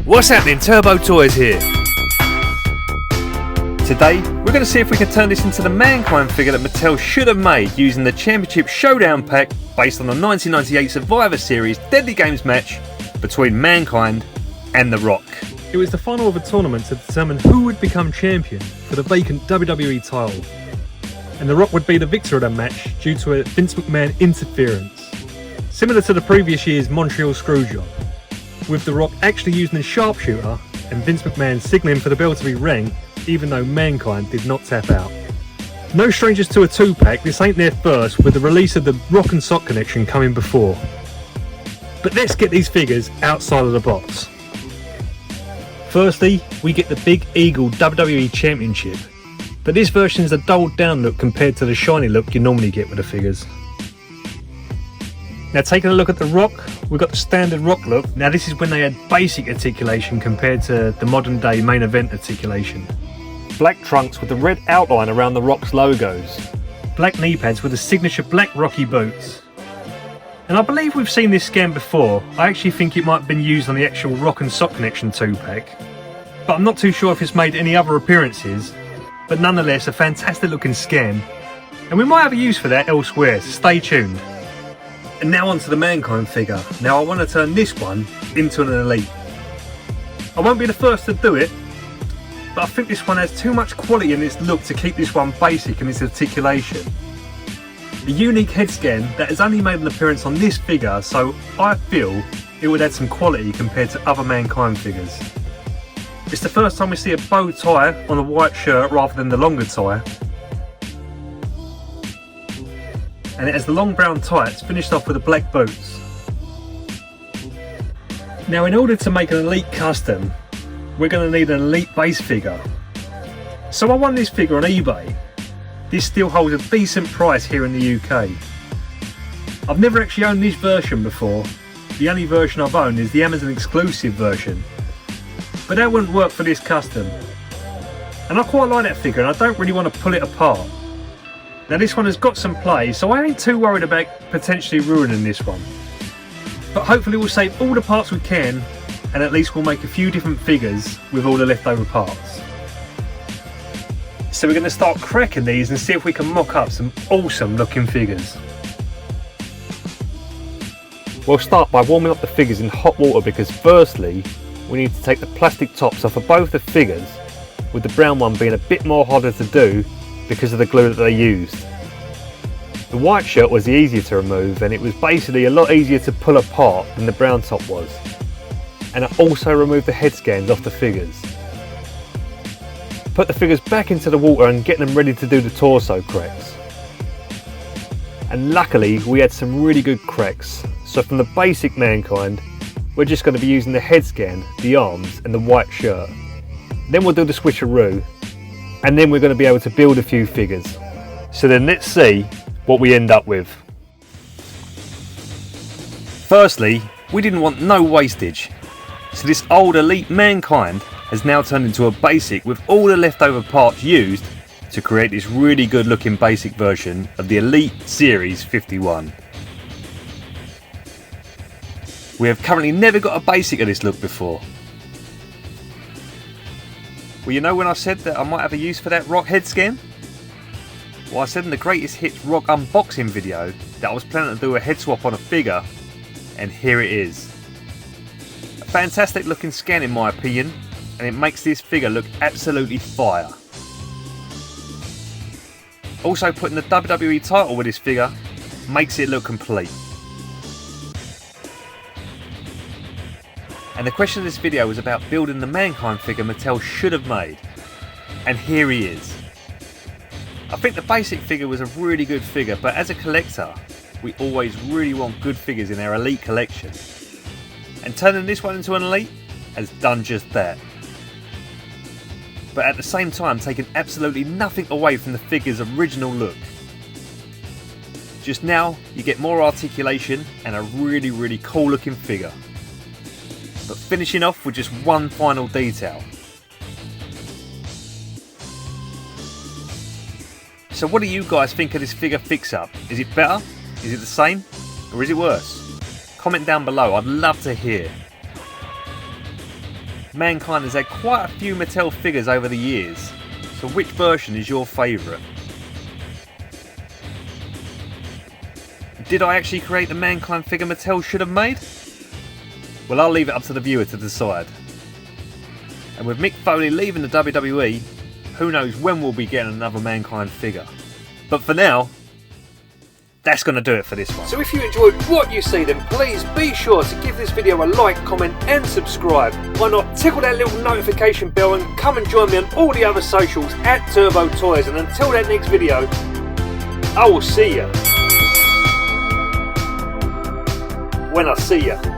What's happening? Turbo Toys here. Today, we're going to see if we can turn this into the Mankind figure that Mattel should have made using the Championship Showdown pack based on the 1998 Survivor Series Deadly Games match between Mankind and The Rock. It was the final of a tournament to determine who would become champion for the vacant WWE title. And The Rock would be the victor of that match due to a Vince McMahon interference. Similar to the previous year's Montreal Screwjob, with The Rock actually using a sharpshooter and Vince McMahon signalling for the bell to be rang even though Mankind did not tap out. No strangers to a 2-pack, this ain't their first, with the release of the Rock and Sock Connection coming before. But let's get these figures outside of the box. Firstly, we get the Big Eagle WWE Championship, but this version is a dulled down look compared to the shiny look you normally get with the figures. Now taking a look at the Rock, we've got the standard Rock look. Now this is when they had basic articulation compared to the modern day main event articulation. Black trunks with the red outline around the Rock's logos. Black knee pads with the signature black Rocky boots. And I believe we've seen this scan before. I actually think it might have been used on the actual Rock and Sock Connection 2-pack. But I'm not too sure if it's made any other appearances. But nonetheless, a fantastic looking scan. And we might have a use for that elsewhere, so stay tuned. And now onto the Mankind figure. Now I want to turn this one into an Elite. I won't be the first to do it, but I think this one has too much quality in its look to keep this one basic in its articulation. A unique head scan that has only made an appearance on this figure, so I feel it would add some quality compared to other Mankind figures. It's the first time we see a bow tie on a white shirt rather than the longer tie. And it has the long brown tights finished off with the black boots. Now in order to make an Elite custom, we're going to need an Elite base figure. So I won this figure on eBay. This still holds a decent price here in the UK. I've never actually owned this version before. The only version I've owned is the Amazon exclusive version. But that wouldn't work for this custom. And I quite like that figure and I don't really want to pull it apart. Now this one has got some play, so I ain't too worried about potentially ruining this one. But hopefully we'll save all the parts we can, and at least we'll make a few different figures with all the leftover parts. So we're going to start cracking these and see if we can mock up some awesome looking figures. We'll start by warming up the figures in hot water because firstly, we need to take the plastic tops off of both the figures, with the brown one being a bit more harder to do because of the glue that they used. The white shirt was easier to remove and it was basically a lot easier to pull apart than the brown top was. And I also removed the head scans off the figures. Put the figures back into the water and get them ready to do the torso cracks. And luckily we had some really good cracks, so from the basic Mankind we're just going to be using the head scan, the arms and the white shirt. Then we'll do the switcheroo, and then we're going to be able to build a few figures. So then let's see what we end up with. Firstly, we didn't want no wastage, so this old Elite Mankind has now turned into a basic with all the leftover parts used to create this really good looking basic version of the Elite Series 51. We have currently never got a basic of this look before. Well, you know when I said that I might have a use for that Rock head scan? Well, I said in the Greatest Hits Rock unboxing video that I was planning to do a head swap on a figure, and here it is. A fantastic looking scan in my opinion, and it makes this figure look absolutely fire. Also putting the WWE title with this figure makes it look complete. And the question of this video was about building the Mankind figure Mattel should have made. And here he is. I think the basic figure was a really good figure, but as a collector, we always really want good figures in our Elite collection. And turning this one into an Elite has done just that. But at the same time taking absolutely nothing away from the figure's original look. Just now, you get more articulation and a really cool looking figure. But finishing off with just one final detail. So what do you guys think of this figure fix-up? Is it better? Is it the same? Or is it worse? Comment down below, I'd love to hear. Mankind has had quite a few Mattel figures over the years, so which version is your favourite? Did I actually create the Mankind figure Mattel should have made? Well, I'll leave it up to the viewer to decide. And with Mick Foley leaving the WWE, who knows when we'll be getting another Mankind figure. But for now, that's going to do it for this one. So if you enjoyed what you see, then please be sure to give this video a like, comment and subscribe. Why not tickle that little notification bell and come and join me on all the other socials at Turbo Toys. And until that next video, I will see you when I see you.